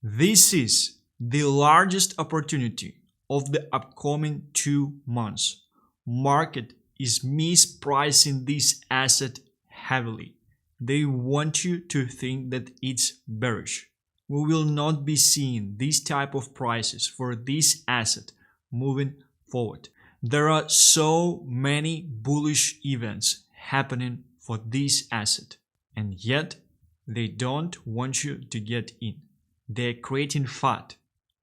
This is the largest opportunity of the upcoming 2 months. Market is mispricing this asset heavily. They want you to think that it's bearish. We will not be seeing this type of prices for this asset moving forward. There are so many bullish events happening for this asset, and yet they don't want you to get in. They're creating FUD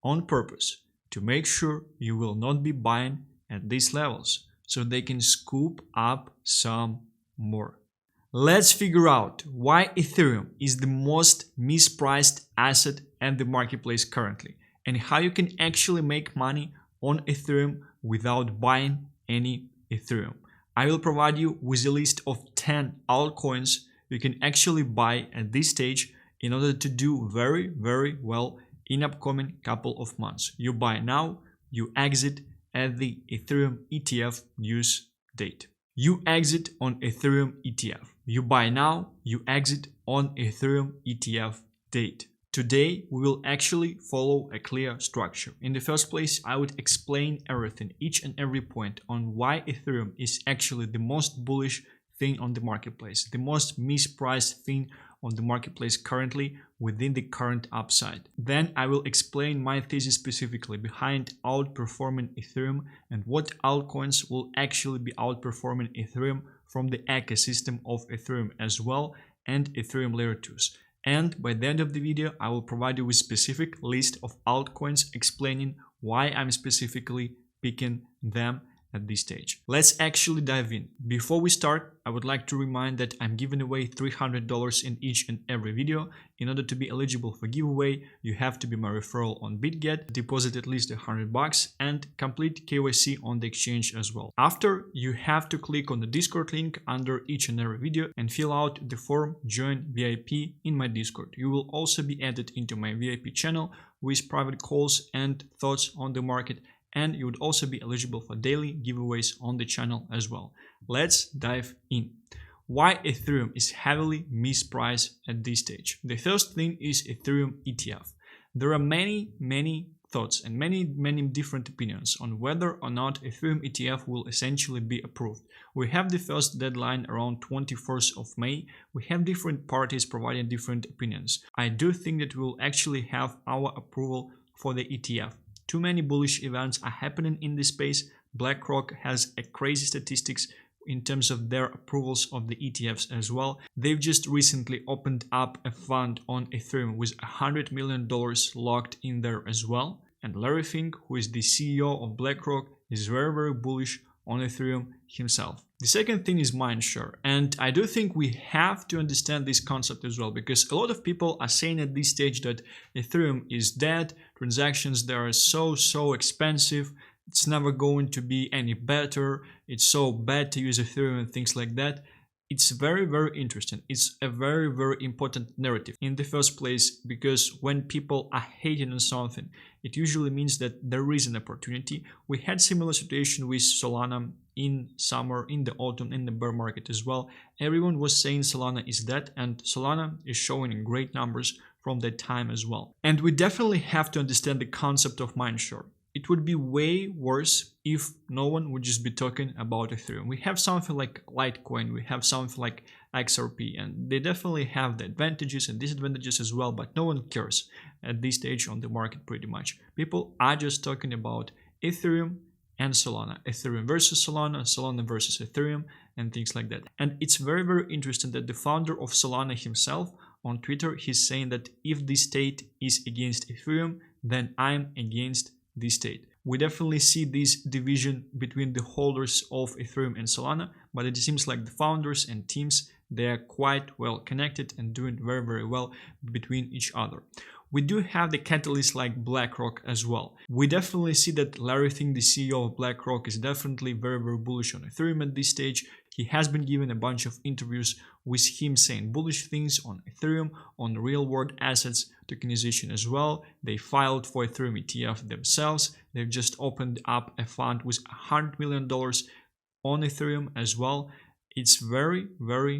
on purpose to make sure you will not be buying at these levels so they can scoop up some more. Let's figure out why Ethereum is the most mispriced asset at the marketplace currently, and how you can actually make money on Ethereum without buying any Ethereum. I will provide you with a list of 10 altcoins you can actually buy at this stage in order to do very well in upcoming couple of months. You buy now, you exit at the Ethereum ETF news date. You exit on Ethereum ETF. You buy now, you exit on Ethereum ETF date. Today, we will actually follow a clear structure. In the first place, I would explain everything, each and every point on why Ethereum is actually the most bullish thing on the marketplace, the most mispriced thing on the marketplace currently within the current upside. Then I will explain my thesis specifically behind outperforming Ethereum and what altcoins will actually be outperforming Ethereum from the ecosystem of Ethereum as well, and Ethereum layer 2s. And by the end of the video, I will provide you with specific list of altcoins explaining why I'm specifically picking them at this stage. Let's actually dive in. Before we start, I would like to remind that I'm giving away $300 in each and every video. In order to be eligible for giveaway, you have to be my referral on Bitget, deposit at least $100 and complete KYC on the exchange as well. After, you have to click on the Discord link under each and every video and fill out the form Join VIP in my Discord. You will also be added into my VIP channel with private calls and thoughts on the market, and you would also be eligible for daily giveaways on the channel as well. Let's dive in. Why Ethereum is heavily mispriced at this stage? The first thing is Ethereum ETF. There are many thoughts and many different opinions on whether or not Ethereum ETF will essentially be approved. We have the first deadline around 21st of May. We have different parties providing different opinions. I do think that we will actually have our approval for the ETF. Too many bullish events are happening in this space. BlackRock has a crazy statistics in terms of their approvals of the ETFs as well. They've just recently opened up a fund on Ethereum with $100 million locked in there as well. And Larry Fink, who is the CEO of BlackRock, is very bullish on Ethereum himself. The second thing is mindshare, and I do think we have to understand this concept as well, because a lot of people are saying at this stage that Ethereum is dead, transactions there are so expensive, it's never going to be any better, it's so bad to use Ethereum and things like that. It's very interesting. It's a very important narrative in the first place, because when people are hating on something, it usually means that there is an opportunity. We had similar situation with Solana in summer, in the autumn, in the bear market as well. Everyone was saying Solana is dead, and Solana is showing great numbers from that time as well. And we definitely have to understand the concept of mindshare. It would be way worse if no one would just be talking about Ethereum. We have something like Litecoin, we have something like XRP, and they definitely have the advantages and disadvantages as well, but no one cares at this stage on the market pretty much. People are just talking about Ethereum and Solana, Ethereum versus Solana, Solana versus Ethereum, and things like that. And it's very interesting that the founder of Solana himself on Twitter, he's saying that if the state is against Ethereum, then I'm against the state. We definitely see this division between the holders of Ethereum and Solana, but it seems like the founders and teams, they are quite well connected and doing very well between each other. We do have the catalysts like BlackRock as well. We definitely see that Larry Fink, the CEO of BlackRock, is definitely very bullish on Ethereum at this stage. He has been given a bunch of interviews with him saying bullish things on Ethereum, on real world assets tokenization as well. They filed for Ethereum ETF themselves. They've just opened up a fund with $100 million on Ethereum as well. It's very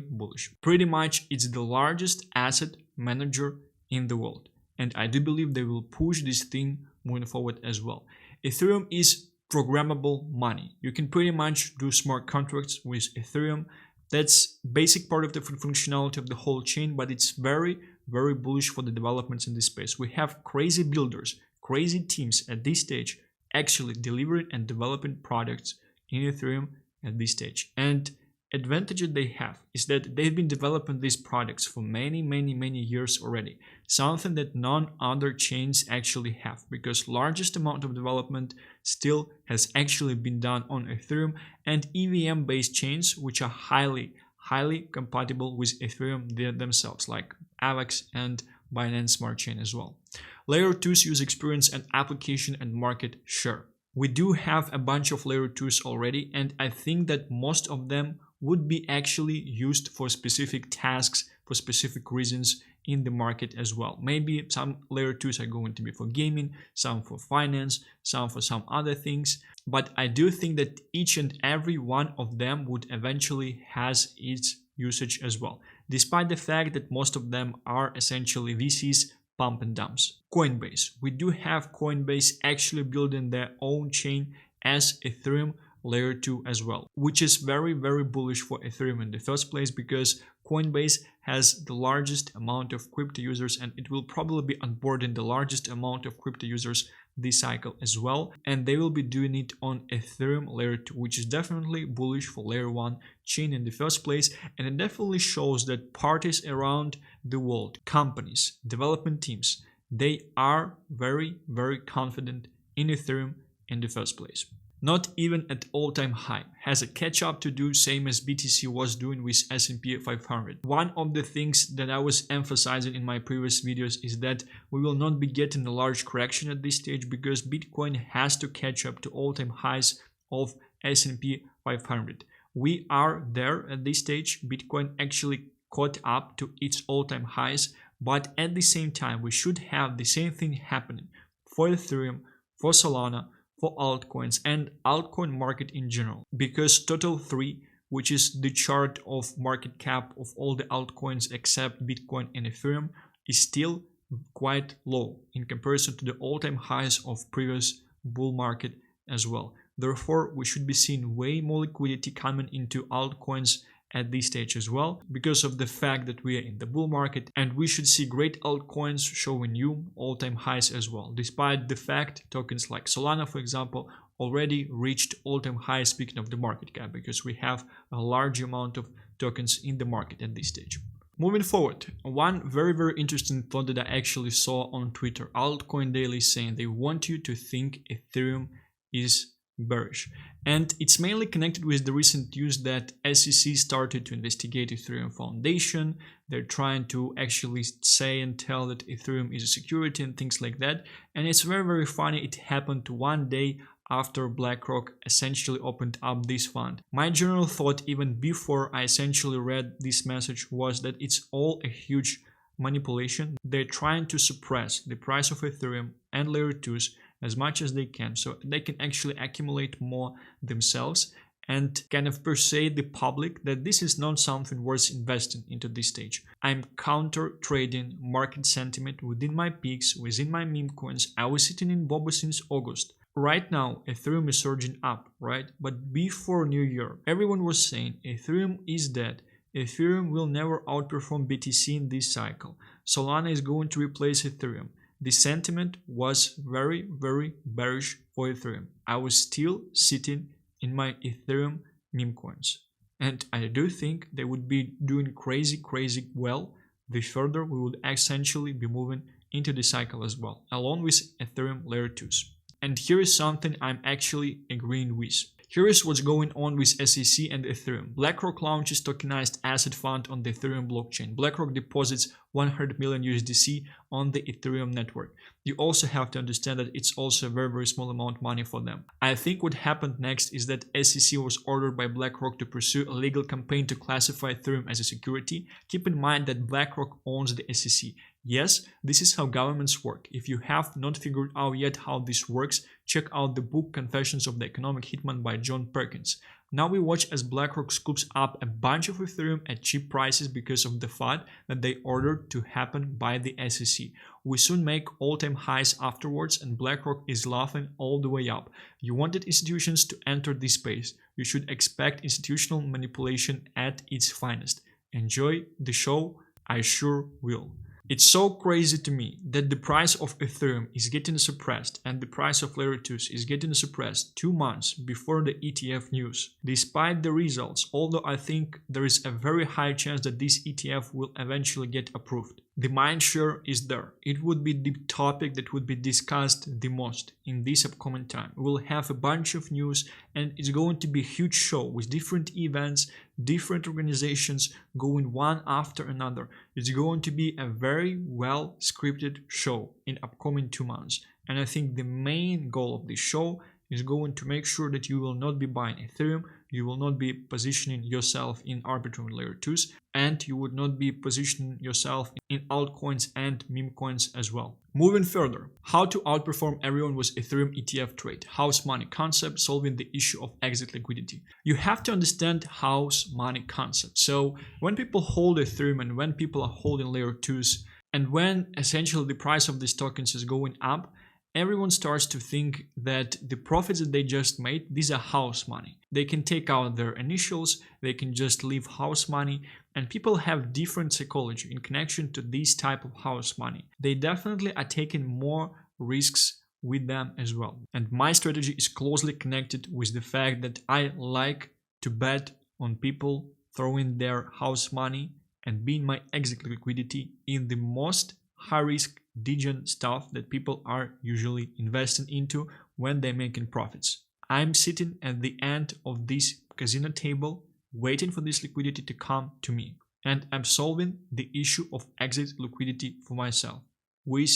bullish. Pretty much it's the largest asset manager in the world. and I do believe they will push this thing moving forward as well. Ethereum is programmable money. You can pretty much do smart contracts with Ethereum. That's basic part of the functionality of the whole chain, but it's very, very bullish for the developments in this space. We have crazy builders, crazy teams at this stage actually delivering and developing products in Ethereum at this stage. And advantage that they have is that they've been developing these products for many years already, something that none other chains actually have, because largest amount of development still has actually been done on Ethereum and EVM based chains, which are highly compatible with Ethereum themselves, like Avax and Binance Smart Chain as well. Layer 2's use experience and application and market share. We do have a bunch of layer 2s already, and I think that most of them would be actually used for specific tasks, for specific reasons in the market as well. Maybe some layer 2s are going to be for gaming, some for finance, some for some other things. But I do think that each and every one of them would eventually has its usage as well, despite the fact that most of them are essentially VCs, pump and dumps. Coinbase. We do have Coinbase actually building their own chain as Ethereum layer 2 as well, which is very bullish for Ethereum in the first place, because Coinbase has the largest amount of crypto users and it will probably be onboarding the largest amount of crypto users this cycle as well, and they will be doing it on Ethereum layer 2, which is definitely bullish for layer 1 chain in the first place. And it definitely shows that parties around the world, companies, development teams, they are very confident in Ethereum in the first place. Not even at all-time high, has a catch-up to do, same as BTC was doing with S&P 500. One of the things that I was emphasizing in my previous videos is that we will not be getting a large correction at this stage, because Bitcoin has to catch up to all-time highs of S&P 500. We are there at this stage. Bitcoin actually caught up to its all-time highs, but at the same time we should have the same thing happening for Ethereum, for Solana, for altcoins and altcoin market in general, because total 3, which is the chart of market cap of all the altcoins except Bitcoin and Ethereum, is still quite low in comparison to the all-time highs of previous bull market as well. Therefore, we should be seeing way more liquidity coming into altcoins at this stage as well, because of the fact that we are in the bull market, and we should see great altcoins showing new all-time highs as well, despite the fact tokens like Solana, for example, already reached all-time highs, speaking of the market cap, because we have a large amount of tokens in the market at this stage. Moving forward, one very interesting thought that I actually saw on Twitter, Altcoin Daily, saying they want you to think Ethereum is bearish, and it's mainly connected with the recent news that SEC started to investigate Ethereum Foundation. They're trying to actually say and tell that Ethereum is a security and things like that, and it's very funny. It happened one day after BlackRock essentially opened up this fund. My general thought, even before I essentially read this message, was that it's all a huge manipulation. They're trying to suppress the price of Ethereum and layer 2s as much as they can, so they can actually accumulate more themselves and kind of persuade the public that this is not something worth investing into this stage. I'm counter trading market sentiment within my peaks, within my meme coins. I was sitting in bobo since August. Right now, Ethereum is surging up, right? But before New Year, everyone was saying Ethereum is dead. Ethereum will never outperform BTC in this cycle. Solana is going to replace Ethereum. The sentiment was very bearish for Ethereum. I was still sitting in my Ethereum meme coins, and I do think they would be doing crazy well the further we would essentially be moving into the cycle as well, along with Ethereum layer 2s. And here is something I'm actually agreeing with. Here is what's going on with SEC and Ethereum. BlackRock launches tokenized asset fund on the Ethereum blockchain. BlackRock deposits 100 million USDC on the Ethereum network. You also have to understand that it's also a very small amount of money for them. I think what happened next is that SEC was ordered by BlackRock to pursue a legal campaign to classify Ethereum as a security. Keep in mind that BlackRock owns the SEC. Yes, this is how governments work. If you have not figured out yet how this works, check out the book Confessions of the Economic Hitman by John Perkins. Now we watch as BlackRock scoops up a bunch of Ethereum at cheap prices because of the FUD that they ordered to happen by the SEC. We soon make all-time highs afterwards, and BlackRock is laughing all the way up. You wanted institutions to enter this space. You should expect institutional manipulation at its finest. Enjoy the show. I sure will. It's so crazy to me that the price of Ethereum is getting suppressed and the price of layer 2s is getting suppressed 2 months before the ETF news. Despite the results, although I think there is a very high chance that this ETF will eventually get approved. The mindshare is there. It would be the topic that would be discussed the most in this upcoming time. We will have a bunch of news and it's going to be a huge show with different events, different organizations going one after another. It's going to be a very well scripted show in upcoming 2 months. And I think the main goal of this show is going to make sure that you will not be buying Ethereum, you will not be positioning yourself in Arbitrum layer 2s, and you would not be positioning yourself in altcoins and memecoins as well. Moving further, how to outperform everyone with Ethereum ETF trade, house money concept, solving the issue of exit liquidity. You have to understand house money concept. So when people hold Ethereum and when people are holding layer 2s, and when essentially the price of these tokens is going up, everyone starts to think that the profits that they just made, these are house money. They can take out their initials, they can just leave house money, and people have different psychology in connection to this type of house money. They definitely are taking more risks with them as well. And my strategy is closely connected with the fact that I like to bet on people throwing their house money and being my exit liquidity in the most high risk degen stuff that people are usually investing into when they're making profits. I'm sitting at the end of this casino table waiting for this liquidity to come to me, and I'm solving the issue of exit liquidity for myself with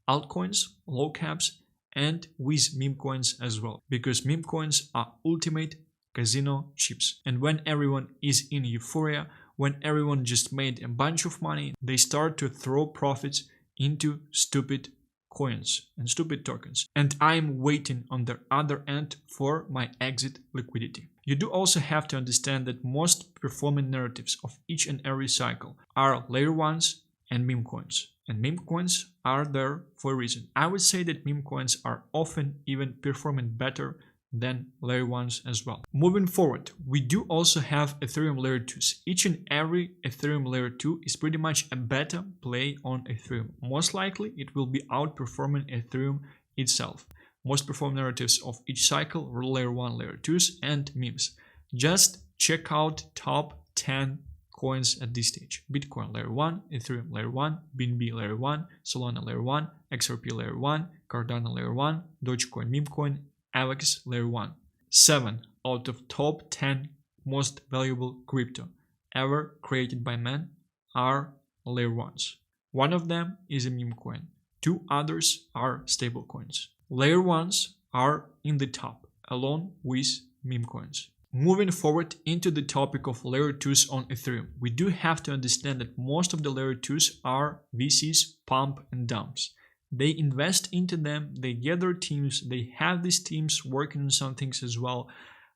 altcoins, low caps, and with meme coins as well, because meme coins are ultimate casino chips. And when everyone is in euphoria, when everyone just made a bunch of money, they start to throw profits into stupid coins and stupid tokens. And I'm waiting on the other end for my exit liquidity. You do also have to understand that most performing narratives of each and every cycle are layer 1s and meme coins. And meme coins are there for a reason. I would say that meme coins are often even performing better than layer 1s as well. Moving forward, we do also have Ethereum layer 2s. Each and every Ethereum layer 2 is pretty much a beta play on Ethereum. Most likely it will be outperforming Ethereum itself. Most performing narratives of each cycle were layer 1, layer 2s and memes. Just check out top 10 coins at this stage. Bitcoin layer 1, Ethereum layer 1, BNB layer 1, Solana layer 1, XRP layer 1, Cardano layer 1, Dogecoin, Memecoin, Alex layer 1. 7 out of top 10 most valuable crypto ever created by man are layer 1s. One of them is a meme coin. 2 others are stable coins. Layer 1s are in the top along with meme coins. Moving forward into the topic of layer 2s on Ethereum, we do have to understand that most of the layer 2s are VCs, pump and dumps. They invest into them, they gather teams, they have these teams working on some things as well.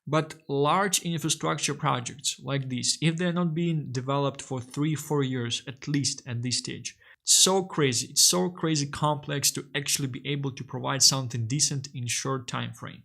But large infrastructure projects like this, if they're not being developed for 3-4 years at least at this stage, it's so crazy complex to actually be able to provide something decent in short time frame.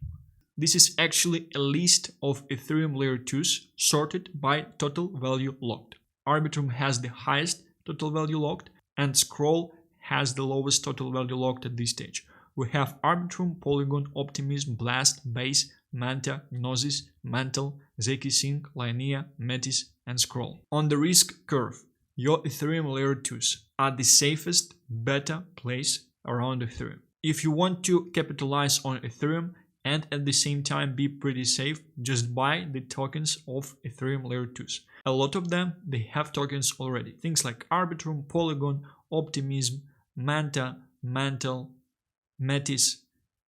This is actually a list of Ethereum layer 2s sorted by total value locked. Arbitrum has the highest total value locked and Scroll has the lowest total value locked at this stage. We have Arbitrum, Polygon, Optimism, Blast, Base, Manta, Gnosis, Mantle, Zkisync, Linea, Metis, and Scroll. On the risk curve, your Ethereum layer 2s are the safest beta place around Ethereum. If you want to capitalize on Ethereum and at the same time be pretty safe, just buy the tokens of Ethereum layer 2s. A lot of them, they have tokens already. Things like Arbitrum, Polygon, Optimism, Manta, Mantle, Metis,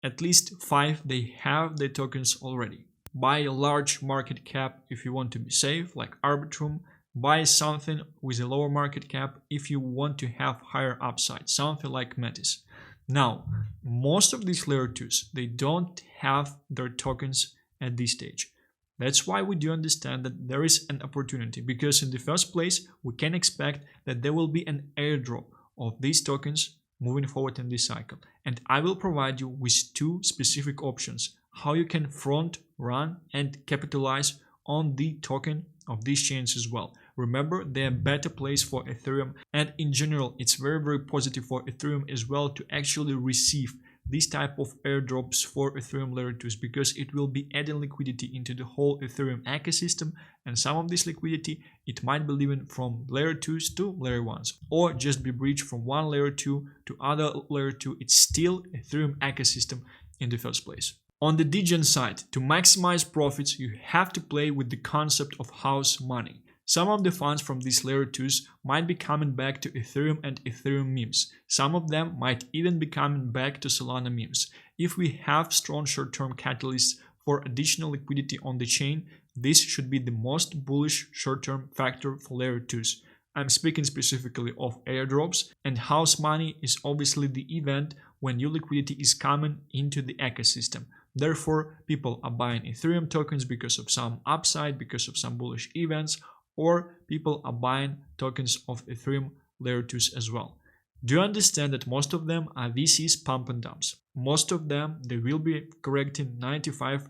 at least 5 they have the tokens already. Buy a large market cap if you want to be safe, like Arbitrum. Buy something with a lower market cap if you want to have higher upside, something like Metis. Now, most of these layer 2s, they don't have their tokens at this stage. That's why we do understand that there is an opportunity, because in the first place, we can expect that there will be an airdrop of these tokens moving forward in this cycle. And I will provide you with two specific options how you can front run and capitalize on the token of these chains as well. Remember, they are better place for Ethereum, and in general it's very positive for Ethereum as well to actually receive this type of airdrops for Ethereum layer 2s, because it will be adding liquidity into the whole Ethereum ecosystem, and some of this liquidity it might be leaving from layer 2s to layer 1s, or just be bridged from one layer 2 to other layer 2. It's still Ethereum ecosystem in the first place. On the degen side, to maximize profits, you have to play with the concept of house money. Some of the funds from these layer 2s might be coming back to Ethereum and Ethereum memes. Some of them might even be coming back to Solana memes. If we have strong short-term catalysts for additional liquidity on the chain, this should be the most bullish short-term factor for layer 2s. I'm speaking specifically of airdrops, and house money is obviously the event when new liquidity is coming into the ecosystem. Therefore, people are buying Ethereum tokens because of some upside, because of some bullish events, or people are buying tokens of Ethereum layer 2s as well. Do you understand that most of them are VCs pump and dumps? Most of them, they will be correcting 95%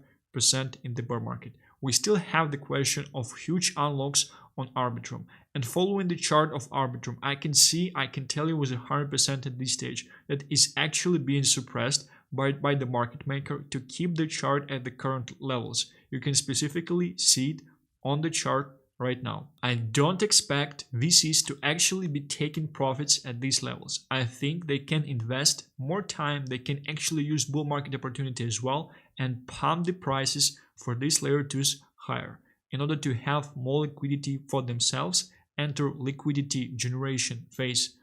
in the bear market. We still have the question of huge unlocks on Arbitrum, and following the chart of Arbitrum, I can tell you with 100% at this stage that is actually being suppressed by the market maker to keep the chart at the current levels. You can specifically see it on the chart right now. I don't expect VCs to actually be taking profits at these levels. I think they can invest more time, they can actually use bull market opportunity as well and pump the prices for these layer 2s higher in order to have more liquidity for themselves, enter liquidity generation phase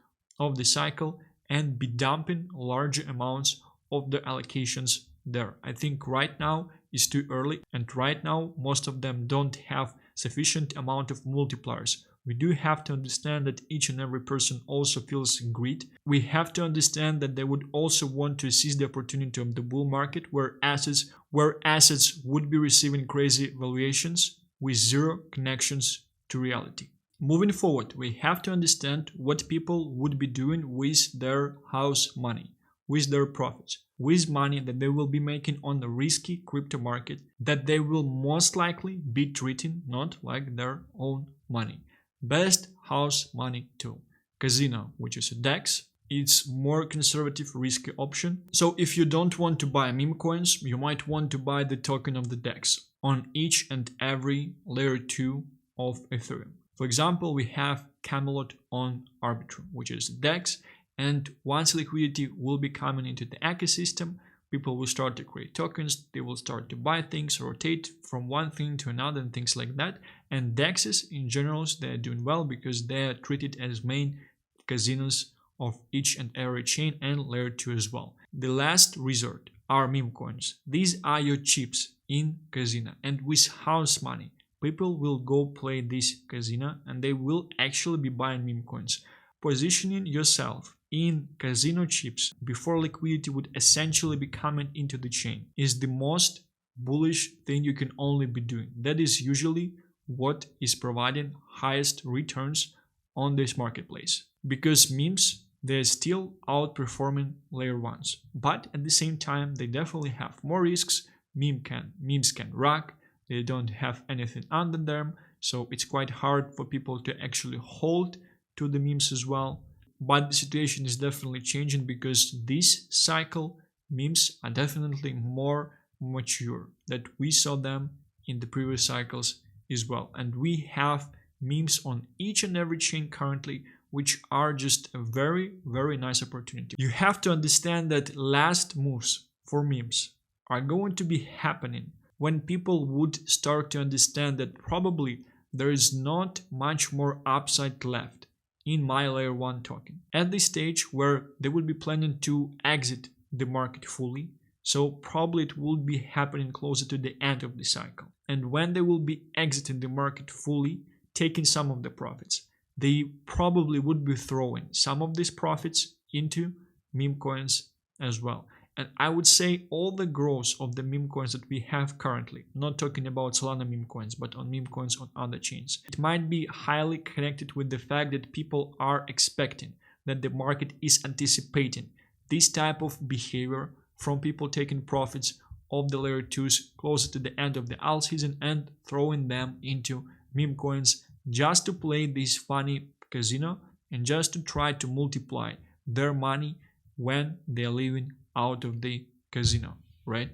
of the cycle, and be dumping larger amounts of the allocations there. I think right now is too early, and right now most of them don't have sufficient amount of multipliers. We do have to understand that each and every person also feels greed. We have to understand that they would also want to seize the opportunity of the bull market where assets would be receiving crazy valuations with zero connections to reality. Moving forward, we have to understand what people would be doing with their house money, with their profits, with money that they will be making on the risky crypto market that they will most likely be treating not like their own money. Best house money tool, Casino, which is a DEX. It's more conservative risky option. So if you don't want to buy meme coins, you might want to buy the token of the DEX on each and every layer 2 of Ethereum. For example, we have Camelot on Arbitrum, which is DEX. And once liquidity will be coming into the ecosystem, people will start to create tokens, they will start to buy things, rotate from one thing to another and things like that. And DEXs in general, they're doing well because they're treated as main casinos of each and every chain and layer 2 as well. The last resort are meme coins. These are your chips in casino, and with house money, people will go play this casino and they will actually be buying meme coins. Positioning yourself in casino chips before liquidity would essentially be coming into the chain is the most bullish thing you can only be doing. That is usually what is providing highest returns on this marketplace, because memes, they're still outperforming layer 1s, but at the same time they definitely have more risks. Memes can rock, they don't have anything under them, so it's quite hard for people to actually hold to the memes as well. But the situation is definitely changing because this cycle memes are definitely more mature, that we saw them in the previous cycles as well, and we have memes on each and every chain currently, which are just a very nice opportunity. You have to understand that last moves for memes are going to be happening when people would start to understand that probably there is not much more upside left in my layer 1 token at the stage where they will be planning to exit the market fully. So probably it will be happening closer to the end of the cycle, and when they will be exiting the market fully, taking some of the profits, they probably would be throwing some of these profits into meme coins as well. And I would say all the growth of the meme coins that we have currently, not talking about Solana meme coins, but on meme coins on other chains, it might be highly connected with the fact that people are expecting that the market is anticipating this type of behavior from people taking profits of the layer 2s closer to the end of the alt season and throwing them into meme coins just to play this funny casino and just to try to multiply their money when they are leaving out of the casino, right?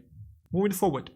Moving forward,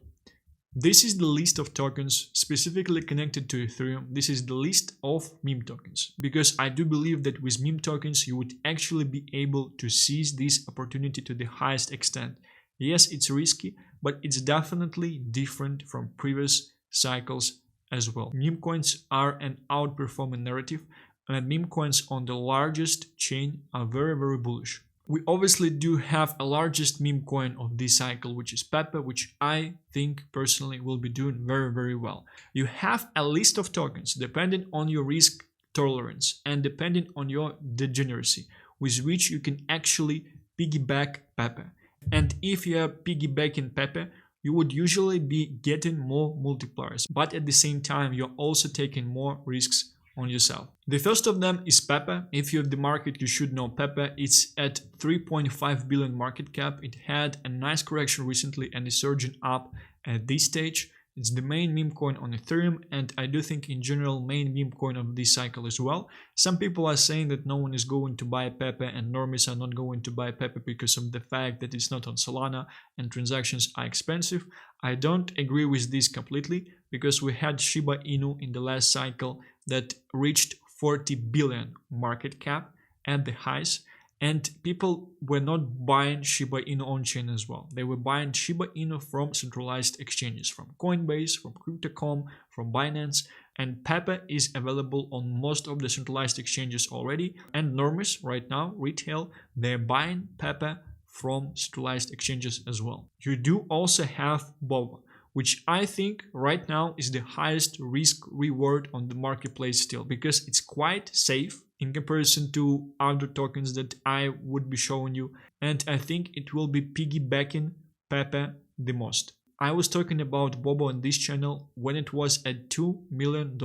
this is the list of tokens specifically connected to Ethereum. This is the list of meme tokens, because I do believe that with meme tokens you would actually be able to seize this opportunity to the highest extent. Yes, it's risky, but it's definitely different from previous cycles as well. Meme coins are an outperforming narrative, and meme coins on the largest chain are very, very bullish. We obviously do have a largest meme coin of this cycle, which is Pepe, which I think personally will be doing very, very well. You have a list of tokens depending on your risk tolerance and depending on your degeneracy, with which you can actually piggyback Pepe. And if you are piggybacking Pepe, you would usually be getting more multipliers, but at the same time you're also taking more risks on yourself. The first of them is Pepe. If you have the market, you should know Pepe. It's at 3.5 billion market cap. It had a nice correction recently and is surging up at this stage. It's the main meme coin on Ethereum, and I do think in general main meme coin of this cycle as well. Some people are saying that no one is going to buy Pepe and normies are not going to buy Pepe because of the fact that it's not on Solana and transactions are expensive. I don't agree with this completely, because we had Shiba Inu in the last cycle that reached 40 billion market cap at the highs, and people were not buying Shiba Inu on chain as well. They were buying Shiba Inu from centralized exchanges, from Coinbase, from Crypto.com, from Binance, and Pepe is available on most of the centralized exchanges already. And normies right now, retail, they're buying Pepe from centralized exchanges as well. You do also have bobo, which I think right now is the highest risk reward on the marketplace still, because it's quite safe in comparison to other tokens that I would be showing you, and I think it will be piggybacking Pepe the most. I was talking about bobo on this channel when it was at $2 million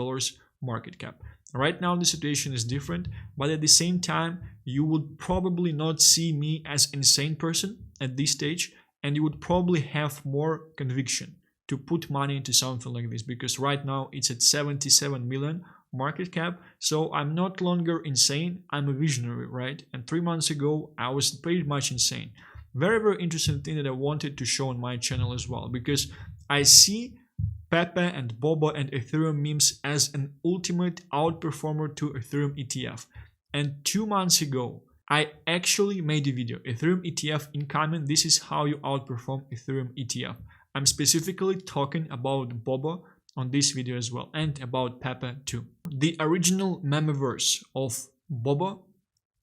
market cap. Right now the situation is different, but at the same time you would probably not see me as an insane person at this stage, and you would probably have more conviction to put money into something like this, because right now it's at 77 million market cap. So I'm not longer insane, I'm a visionary, right? And 3 months ago I was pretty much insane. Very, very interesting thing that I wanted to show on my channel as well, because I see Pepe and bobo and Ethereum memes as an ultimate outperformer to Ethereum ETF. And 2 months ago I actually made a video, Ethereum ETF incoming, this is how you outperform Ethereum ETF. I'm specifically talking about bobo on this video as well, and about Pepe too. The original memeverse of bobo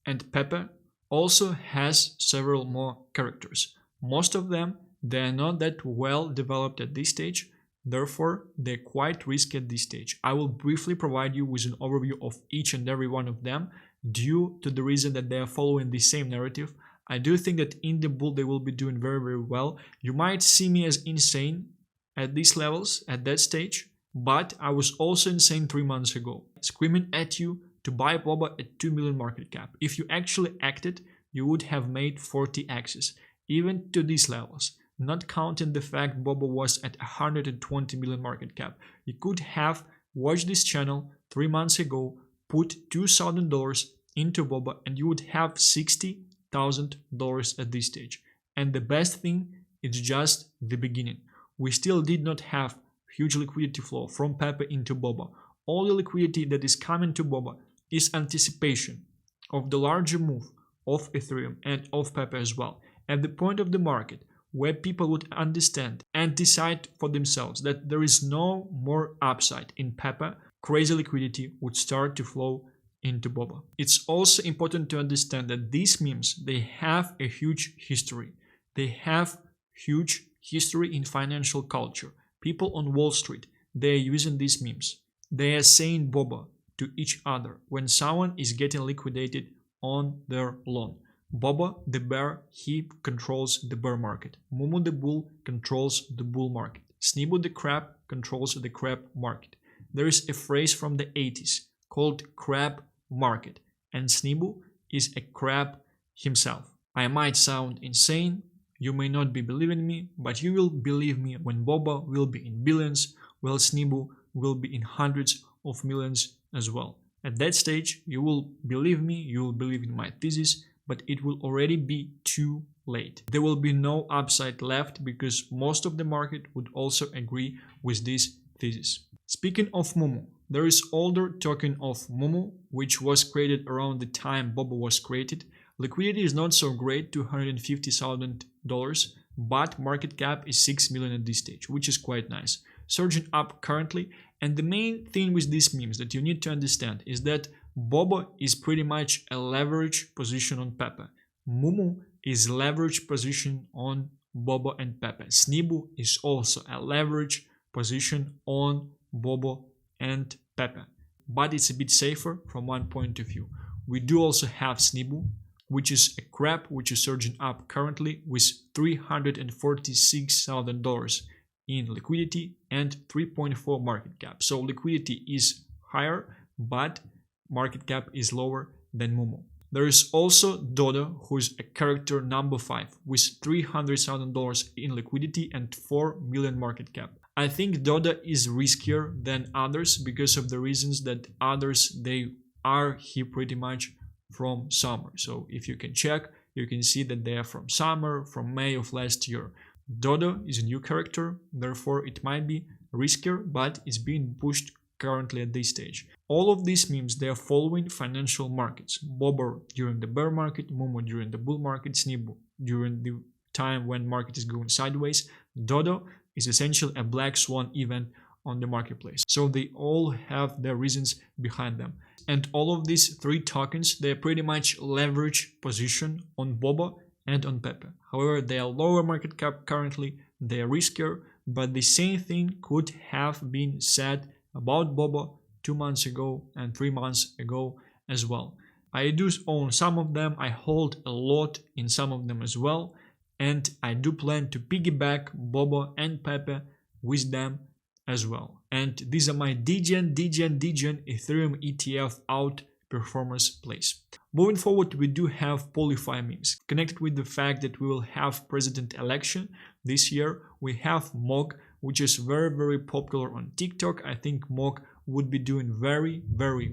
and Pepe also has several more characters. Most of them, they're not that well developed at this stage, therefore they're quite risky at this stage. I will briefly provide you with an overview of each and every one of them due to the reason that they are following the same narrative. I do think that in the bull they will be doing very, very well. You might see me as insane at these levels, at that stage, but I was also insane 3 months ago, screaming at you to buy bobo at 2 million market cap. If you actually acted, you would have made 40x's, even to these levels, not counting the fact bobo was at 120 million market cap. You could have watched this channel 3 months ago, put $2,000 into bobo, and you would have $60,000 at this stage. And the best thing, it's just the beginning. We still did not have huge liquidity flow from Pepe into bobo. All the liquidity that is coming to bobo is anticipation of the larger move of Ethereum and of Pepe as well. At the point of the market where people would understand and decide for themselves that there is no more upside in Pepe, crazy liquidity would start to flow into bobo. It's also important to understand that these memes, they have a huge history. They have huge history in financial culture. People on Wall Street, they are using these memes. They are saying bobo to each other when someone is getting liquidated on their loan. Bobo the bear, he controls the bear market. Mumu the bull controls the bull market. Snibu the crab controls the crab market. There is a phrase from the 80s called crab market, and Snibu is a crab himself. I might sound insane, you may not be believing me, but you will believe me when bobo will be in billions, while snibu will be in hundreds of millions as well. At that stage, you will believe me, you will believe in my thesis, but it will already be too late. There will be no upside left because most of the market would also agree with this thesis. Speaking of Momo, there is older token of Momo, which was created around the time bobo was created. Liquidity is not so great, $250,000, but market cap is 6 million at this stage, which is quite nice. Surging up currently, and the main thing with these memes that you need to understand is that bobo is pretty much a leverage position on pepe. Momo is leverage position on bobo and pepe. Snibu is also a leverage position on bobo and pepe, but it's a bit safer from one point of view. We do also have snibu, which is a crab which is surging up currently with $346,000 in liquidity and 3.4 market cap. So liquidity is higher, but market cap is lower than Momo. There is also Dodo, who is a character number 5 with $300,000 in liquidity and 4 million market cap. I think Dodo is riskier than others because of the reasons that others, they are here pretty much from summer. So if you can check, you can see that they are from summer, from May of last year. Dodo is a new character, therefore it might be riskier, but it's being pushed currently at this stage. All of these memes, they are following financial markets. Bobo during the bear market, Momo during the bull market, Snibu during the time when market is going sideways. Dodo is essentially a black swan event on the marketplace. So they all have their reasons behind them. And all of these three tokens, they're pretty much leverage position on bobo and on pepe. However, they are lower market cap currently, they are riskier, but the same thing could have been said about bobo 2 months ago and 3 months ago as well. I do own some of them, I hold a lot in some of them as well, and I do plan to piggyback bobo and pepe with them as well. And these are my Degen Ethereum ETF outperformance plays. Moving forward, we do have Polyfi memes. Connected with the fact that we will have president election this year, we have Mog, which is very popular on TikTok. I think Mog would be doing very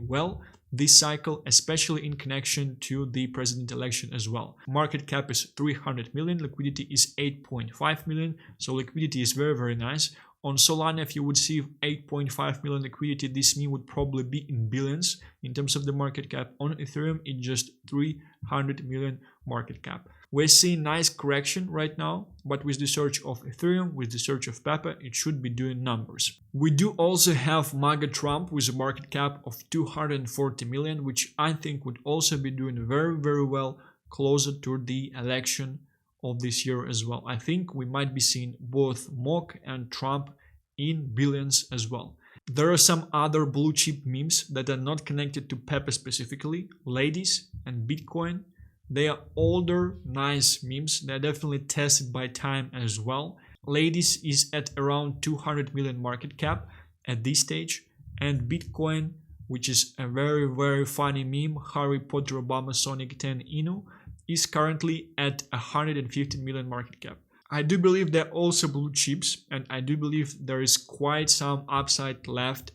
well this cycle, especially in connection to the president election as well. Market cap is 300 million, liquidity is 8.5 million, so liquidity is very nice. On Solana, if you would see 8.5 million liquidity, this meme would probably be in billions in terms of the market cap. On Ethereum, it's just 300 million market cap. We're seeing nice correction right now, but with the search of Ethereum, with the search of Pepe, it should be doing numbers. We do also have MAGA Trump with a market cap of 240 million, which I think would also be doing very well closer to the election of this year as well. I think we might be seeing both Mog and Trump in billions as well. There are some other blue chip memes that are not connected to Pepe specifically, Ladies and Bitcoin. They are older, nice memes. They're definitely tested by time as well. Ladies is at around 200 million market cap at this stage, and Bitcoin, which is a very funny meme, Harry Potter, Obama, Sonic 10, Inu, is currently at 150 million market cap. I do believe they're also blue chips, and I do believe there is quite some upside left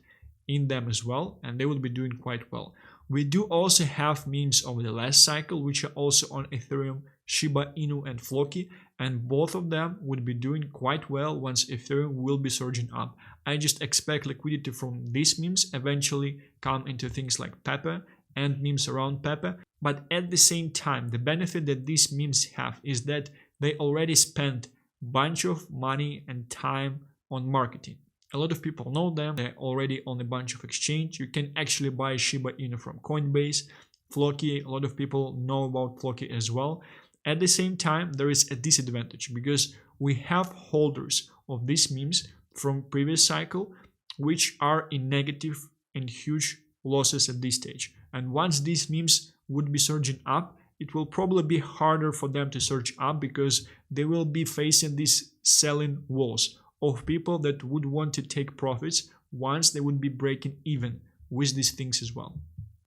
in them as well, and they will be doing quite well. We do also have memes over the last cycle, which are also on Ethereum, Shiba Inu and Floki, and both of them would be doing quite well once Ethereum will be surging up. I just expect liquidity from these memes eventually come into things like Pepe and memes around Pepe. But at the same time, the benefit that these memes have is that they already spent a bunch of money and time on marketing. A lot of people know them, they're already on a bunch of exchange. You can actually buy Shiba Inu from Coinbase, Floki, a lot of people know about Floki as well. At the same time, there is a disadvantage because we have holders of these memes from previous cycle which are in negative and huge losses at this stage. And once these memes would be surging up, it will probably be harder for them to surge up because they will be facing these selling walls of people that would want to take profits once they would be breaking even with these things as well.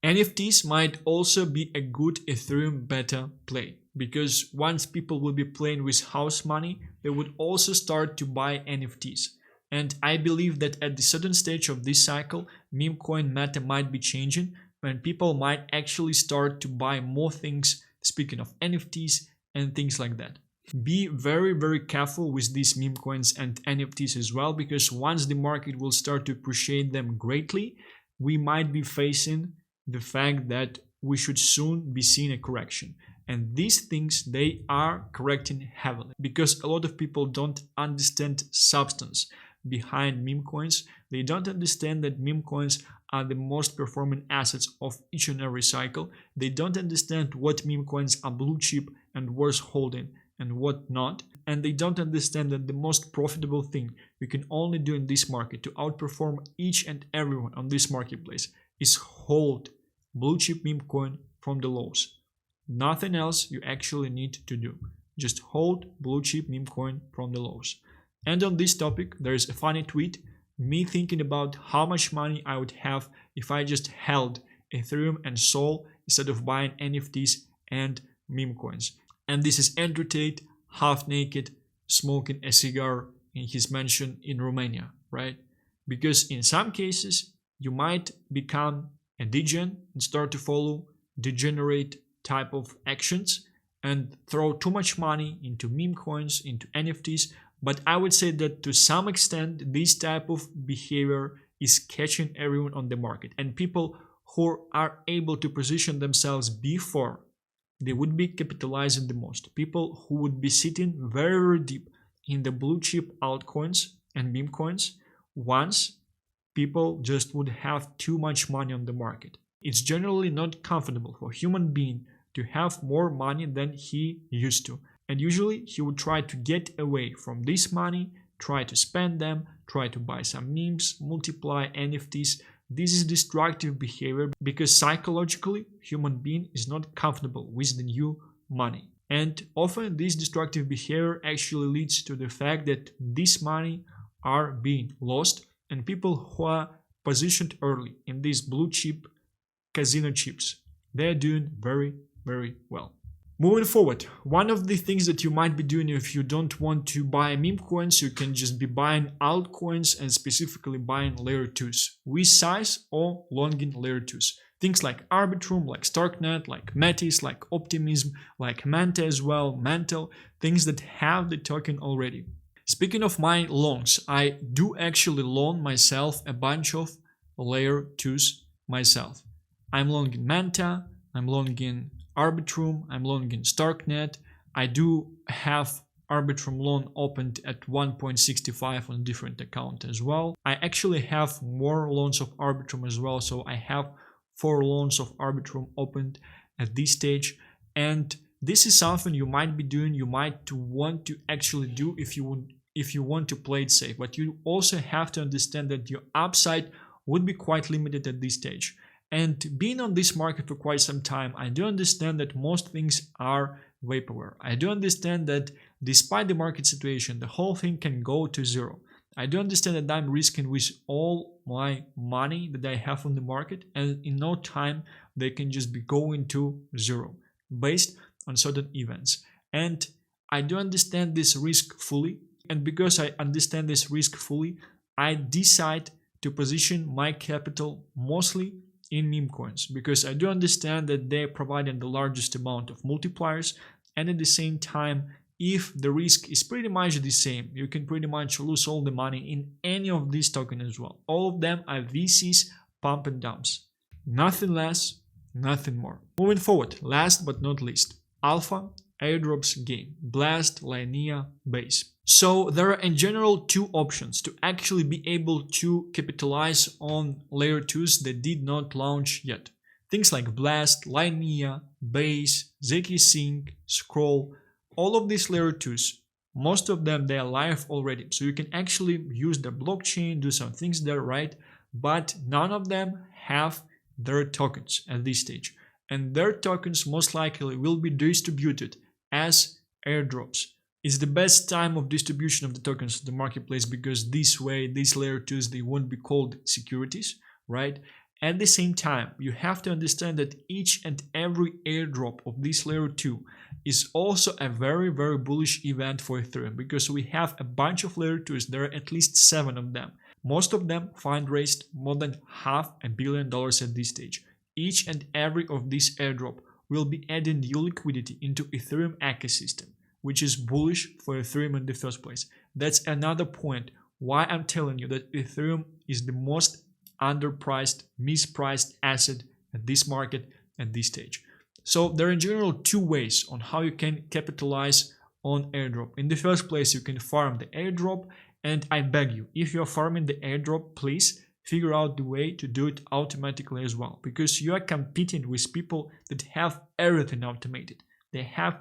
NFTs might also be a good Ethereum beta play, because once people will be playing with house money, they would also start to buy NFTs. And I believe that at the certain stage of this cycle, Memecoin meta might be changing, when people might actually start to buy more things, speaking of NFTs and things like that. Be very, very careful with these meme coins and NFTs as well, because once the market will start to appreciate them greatly, we might be facing the fact that we should soon be seeing a correction. And these things, they are correcting heavily, because a lot of people don't understand substance behind meme coins. They don't understand that meme coins are the most performing assets of each and every cycle. They don't understand what meme coins are blue chip and worth holding and what not. And they don't understand that the most profitable thing you can only do in this market to outperform each and everyone on this marketplace is hold blue chip meme coin from the lows. Nothing else you actually need to do. Just hold blue chip meme coin from the lows. And on this topic, there is a funny tweet, me thinking about how much money I would have if I just held Ethereum and Sol instead of buying NFTs and meme coins. And this is Andrew Tate, half naked, smoking a cigar in his mansion in Romania, right? Because in some cases, you might become a degen and start to follow degenerate type of actions and throw too much money into meme coins, into NFTs. But I would say that to some extent, this type of behavior is catching everyone on the market. And people who are able to position themselves before, they would be capitalizing the most. People who would be sitting very, very deep in the blue chip altcoins and meme coins, once people just would have too much money on the market. It's generally not comfortable for a human being to have more money than he used to. And usually he would try to get away from this money, try to spend them, try to buy some memes, multiply NFTs. This is destructive behavior, because psychologically human being is not comfortable with the new money. And often this destructive behavior actually leads to the fact that this money are being lost, and people who are positioned early in these blue chip casino chips, they're doing very, very well. Moving forward, one of the things that you might be doing if you don't want to buy meme coins, you can just be buying altcoins and specifically buying layer 2s with size or longing layer 2s. Things like Arbitrum, like Starknet, like Metis, like Optimism, like Manta as well, Mantle, things that have the token already. Speaking of my longs, I do actually long myself a bunch of layer 2s myself. I'm long in Manta, I'm long in Arbitrum, I'm long in Starknet. I do have Arbitrum loan opened at 1.65 on a different account as well. I actually have more loans of Arbitrum as well, so I have 4 loans of Arbitrum opened at this stage. And this is something you might be doing, you might want to actually do if you want to play it safe. But you also have to understand that your upside would be quite limited at this stage. And being on this market for quite some time, I do understand that most things are vaporware. I do understand that despite the market situation, the whole thing can go to zero. I do understand that I'm risking with all my money that I have on the market, and in no time they can just be going to zero based on certain events. And I do understand this risk fully. And because I understand this risk fully, I decide to position my capital mostly in meme coins, because I do understand that they're providing the largest amount of multipliers, and at the same time, if the risk is pretty much the same, you can pretty much lose all the money in any of these tokens as well. All of them are VCs, pump and dumps. Nothing less, nothing more. Moving forward, last but not least, alpha airdrops game, Blast, Linea, Base. So there are in general 2 options to actually be able to capitalize on layer 2s that did not launch yet. Things like Blast, Linea, Base, ZK-Sync, Scroll, all of these layer 2s, most of them they are live already. So you can actually use the blockchain, do some things there, right? But none of them have their tokens at this stage. And their tokens most likely will be distributed as airdrops. It's the best time of distribution of the tokens to the marketplace, because this way, these layer 2s, they won't be called securities, right? At the same time, you have to understand that each and every airdrop of this layer 2 is also a very, very bullish event for Ethereum, because we have a bunch of layer 2s. There are at least 7 of them. Most of them fundraised more than $500 million at this stage. Each and every of these airdrop will be adding new liquidity into Ethereum ecosystem, which is bullish for Ethereum in the first place. That's another point why I'm telling you that Ethereum is the most underpriced, mispriced asset at this market at this stage. So there are in general 2 ways on how you can capitalize on airdrop. In the first place, you can farm the airdrop, and I beg you, if you're farming the airdrop, please figure out the way to do it automatically as well, because you are competing with people that have everything automated. They have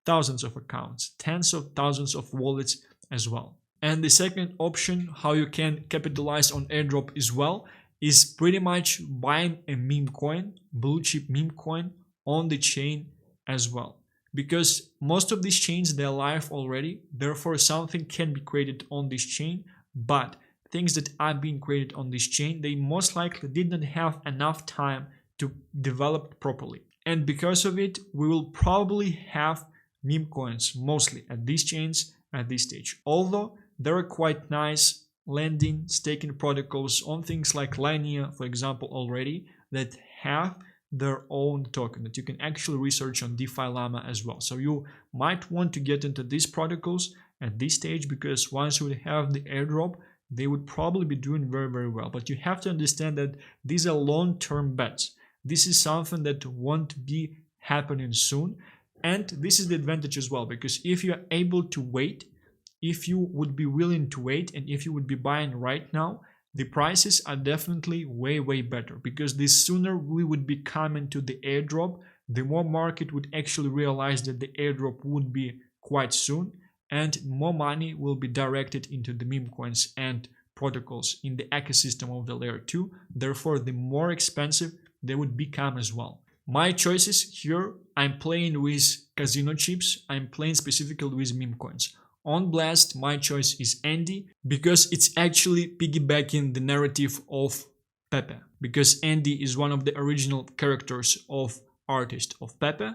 thousands of accounts, tens of thousands of wallets as well. And the second option, how you can capitalize on airdrop as well, is pretty much buying a meme coin, blue chip meme coin on the chain as well. Because most of these chains, they're live already, therefore something can be created on this chain, but things that are being created on this chain, they most likely did not have enough time to develop properly. And because of it, we will probably have meme coins mostly at these chains at this stage. Although there are quite nice lending, staking protocols on things like Linea, for example, already, that have their own token that you can actually research on DeFi Llama as well. So you might want to get into these protocols at this stage, because once you have the airdrop, they would probably be doing very, very well. But you have to understand that these are long-term bets. This is something that won't be happening soon. And this is the advantage as well, because if you're able to wait, if you would be willing to wait, and if you would be buying right now, the prices are definitely way, way better, because the sooner we would be coming to the airdrop, the more market would actually realize that the airdrop would be quite soon, and more money will be directed into the meme coins and protocols in the ecosystem of the layer 2. Therefore, the more expensive they would become as well. My choices here, I'm playing with casino chips. I'm playing specifically with meme coins. On Blast, my choice is Andy, because it's actually piggybacking the narrative of Pepe, because Andy is one of the original characters of artist of Pepe,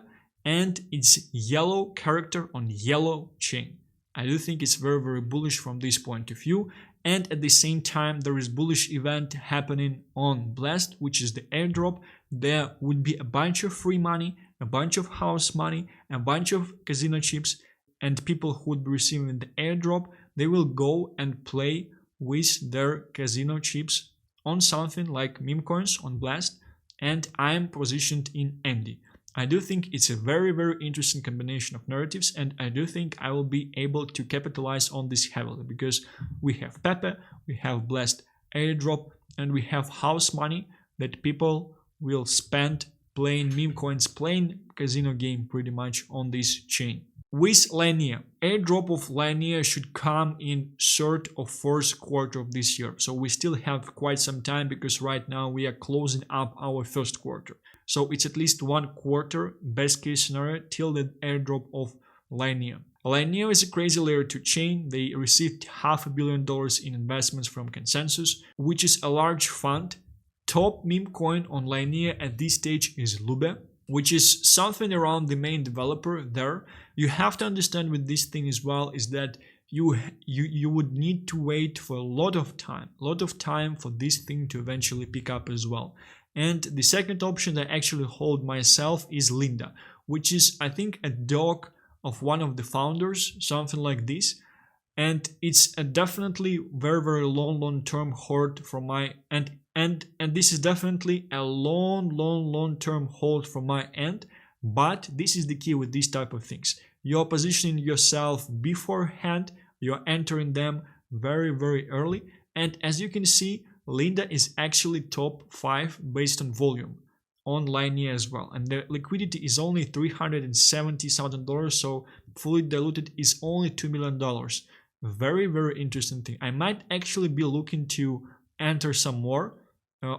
and it's yellow character on yellow chain. I do think it's very, very bullish from this point of view. And at the same time, there is bullish event happening on Blast, which is the airdrop. There would be a bunch of free money, a bunch of house money, a bunch of casino chips, and people who would be receiving the airdrop, they will go and play with their casino chips on something like meme coins on Blast, and I am positioned in Andy. I do think it's a very, very interesting combination of narratives, and I do think I will be able to capitalize on this heavily, because we have Pepe, we have Blast airdrop, and we have house money that people will spend playing meme coins, playing casino game pretty much on this chain. With Linea, airdrop of Linea should come in third or fourth quarter of this year. So we still have quite some time, because right now we are closing up our first quarter. So it's at least 1 quarter, best case scenario, till the airdrop of Linea. Linea is a crazy layer 2 chain. They received $500 million in investments from Consensus, which is a large fund. Top meme coin on Linea at this stage is Lube, which is something around the main developer there. You have to understand with this thing as well is that you would need to wait for a lot of time for this thing to eventually pick up as well. And the second option that I actually hold myself is Linea, which is, I think, a dog of one of the founders, something like this. And it's a definitely very, very long-term hold from my end. And this is definitely a long-term hold from my end. But this is the key with these type of things. You're positioning yourself beforehand. You're entering them very, very early. And as you can see, Linea is actually top 5 based on volume on Linea as well. And the liquidity is only $370,000. So fully diluted is only $2 million. Very, very interesting thing. I might actually be looking to enter some more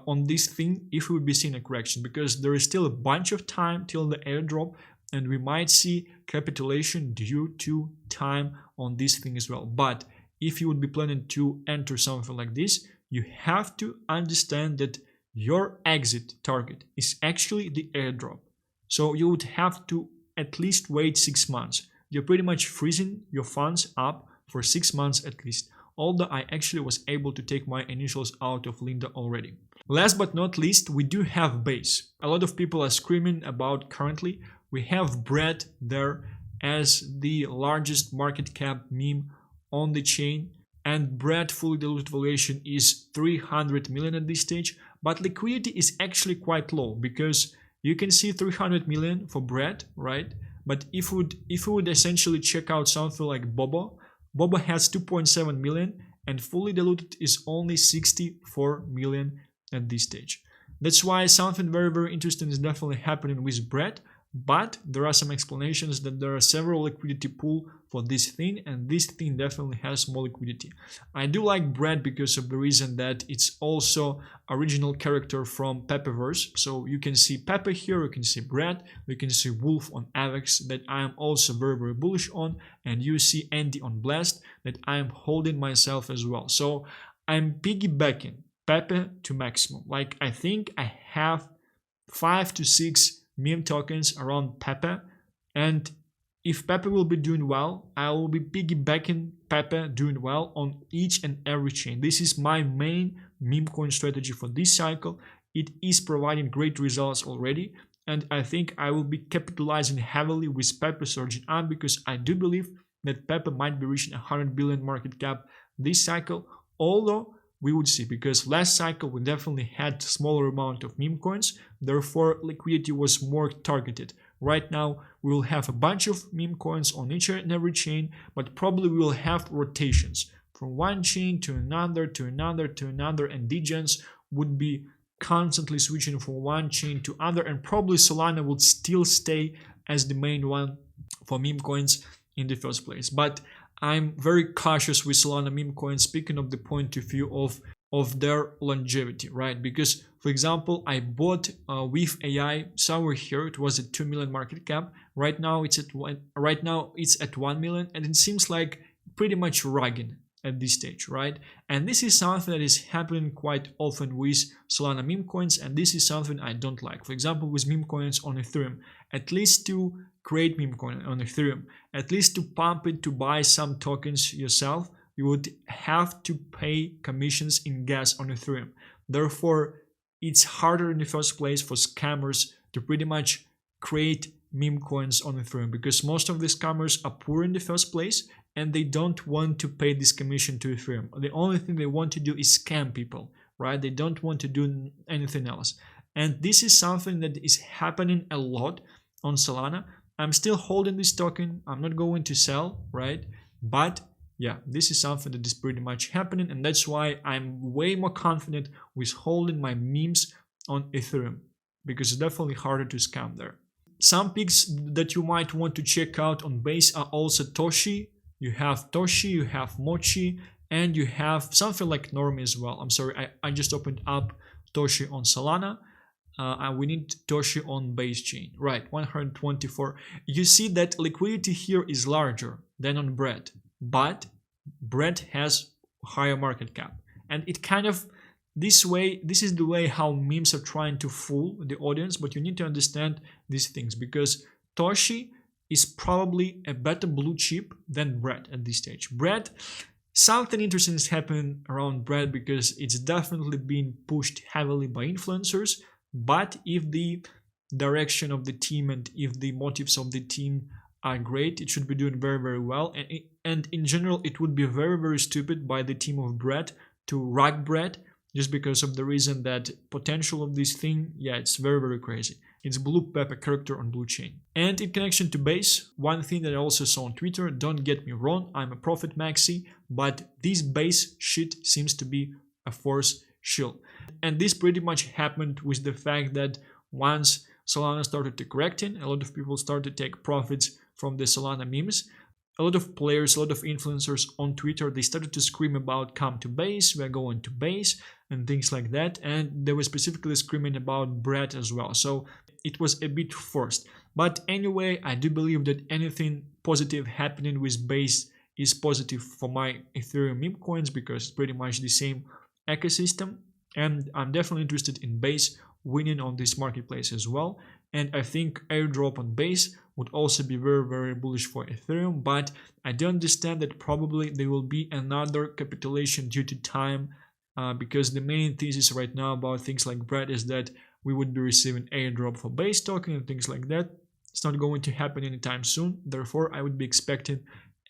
on this thing if we would be seeing a correction, because there is still a bunch of time till the airdrop, and we might see capitulation due to time on this thing as well. But if you would be planning to enter something like this, you have to understand that your exit target is actually the airdrop. So you would have to at least wait 6 months. You're pretty much freezing your funds up for 6 months at least. Although I actually was able to take my initials out of Linea already. Last but not least, we do have base. A lot of people are screaming about currently. We have bread there as the largest market cap meme on the chain, and bread fully diluted valuation is 300 million at this stage, but liquidity is actually quite low because you can see 300 million for bread, right? But if we would essentially check out something like bobo has 2.7 million and fully diluted is only 64 million at this stage. That's why something very, very interesting is definitely happening with bread, but there are some explanations that there are several liquidity pool for this thing, and this thing definitely has more liquidity. I do like bread because of the reason that it's also original character from Pepeverse. So you can see Pepe here, you can see bread, you can see Wolf on Avex that I am also very, very bullish on, and you see Andy on Blast that I am holding myself as well. So I'm piggybacking Pepe to maximum. Like I think I have 5 to 6 meme tokens around Pepe, and if Pepe will be doing well, I will be piggybacking Pepe doing well on each and every chain. This is my main meme coin strategy for this cycle. It is providing great results already, and I think I will be capitalizing heavily with Pepe surging up because I do believe that Pepe might be reaching 100 billion market cap this cycle, although we would see, because last cycle we definitely had smaller amount of meme coins, therefore liquidity was more targeted. Right now we will have a bunch of meme coins on each and every chain, but probably we will have rotations from one chain to another to another to another, and degens would be constantly switching from one chain to other, and probably Solana would still stay as the main one for meme coins in the first place. But I'm very cautious with Solana meme coins, speaking of the point of view of their longevity, right? Because, for example, I bought with AI somewhere here. It was at 2 million market cap. Right now it's at 1 million, and it seems like pretty much rugging at this stage, right? And this is something that is happening quite often with Solana meme coins, and this is something I don't like. For example, with meme coins on Ethereum, at least to create meme coin on Ethereum, at least to pump it to buy some tokens yourself, you would have to pay commissions in gas on Ethereum. Therefore, it's harder in the first place for scammers to pretty much create meme coins on Ethereum, because most of the scammers are poor in the first place and they don't want to pay this commission to Ethereum. The only thing they want to do is scam people, right? They don't want to do anything else. And this is something that is happening a lot on Solana. I'm still holding this token. I'm not going to sell, right? But yeah, this is something that is pretty much happening, and that's why I'm way more confident with holding my memes on Ethereum, because it's definitely harder to scam there. Some picks that you might want to check out on base are also Toshi. You have Toshi, you have Mochi, and you have something like Normie as well. I'm sorry, I just opened up Toshi on Solana. And we need Toshi on base chain, right? 124. You see that liquidity here is larger than on bread, but bread has higher market cap, and it kind of this is the way how memes are trying to fool the audience. But you need to understand these things, because Toshi is probably a better blue chip than bread at this stage. Bread, something interesting is happening around bread because it's definitely being pushed heavily by influencers. But if the direction of the team and if the motives of the team are great, it should be doing very, very well. And in general, it would be very, very stupid by the team of bread to rug bread, just because of the reason that potential of this thing, yeah, it's very, very crazy. It's blue Pepe character on blue chain. And in connection to base, one thing that I also saw on Twitter, don't get me wrong, I'm a profit maxi, but this base shit seems to be a force shield. And this pretty much happened with the fact that once Solana started to correcting, a lot of people started to take profits from the Solana memes. A lot of players, a lot of influencers on Twitter, they started to scream about come to base, we're going to base, and things like that. And they were specifically screaming about bread as well. So it was a bit forced. But anyway, I do believe that anything positive happening with base is positive for my Ethereum meme coins, because it's pretty much the same ecosystem. And I'm definitely interested in Base winning on this marketplace as well. And I think airdrop on Base would also be very, very bullish for Ethereum. But I do understand that probably there will be another capitulation due to time, because the main thesis right now about things like bread is that we would be receiving airdrop for Base token and things like that. It's not going to happen anytime soon. Therefore, I would be expecting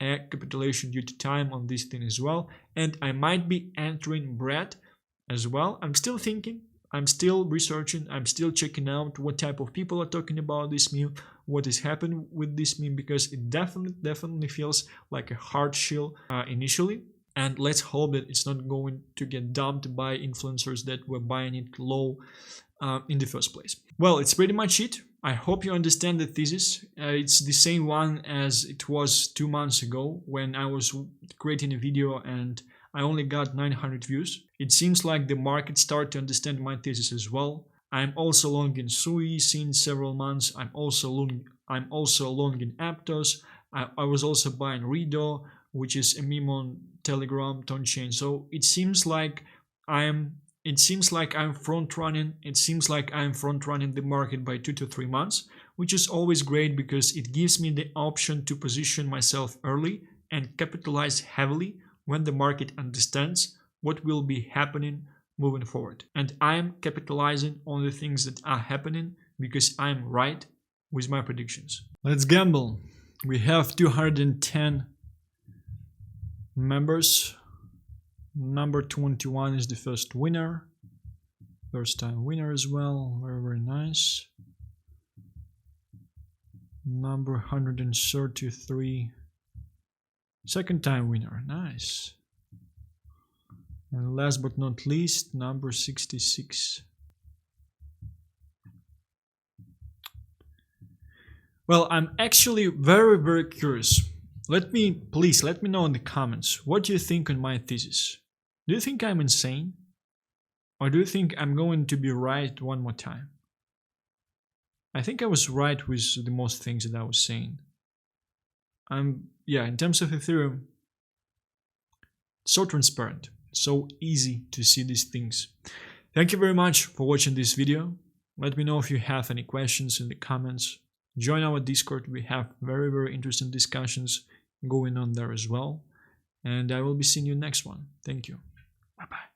a capitulation due to time on this thing as well. And I might be entering bread as well. I'm still thinking, I'm still researching, I'm still checking out what type of people are talking about this meme, what is happening with this meme, because it definitely feels like a hard shell initially. And let's hope that it's not going to get dumped by influencers that were buying it low in the first place. Well, it's pretty much it. I hope you understand the thesis. It's the same one as it was 2 months ago when I was creating a video and I only got 900 views. It seems like the market started to understand my thesis as well. I'm also long in Sui since several months. I'm also long in Aptos. I was also buying Rido, which is a meme on Telegram, Tonchain. So it seems like I'm front running. It seems like I'm front running the market by 2 to 3 months, which is always great because it gives me the option to position myself early and capitalize heavily when the market understands what will be happening moving forward. And I'm capitalizing on the things that are happening because I'm right with my predictions. Let's gamble. We have 210 members. Number 21 is the first winner. First time winner as well. Very, very nice. Number 133. Second time winner. Nice. And last but not least, number 66. Well, I'm actually very, very curious. Please let me know in the comments, what do you think on my thesis? Do you think I'm insane? Or do you think I'm going to be right one more time? I think I was right with the most things that I was saying. In terms of Ethereum, so transparent, so easy to see these things. Thank you very much for watching this video. Let me know if you have any questions in the comments. Join our Discord. We have very, very interesting discussions going on there as well. And I will be seeing you next one. Thank you. Bye-bye.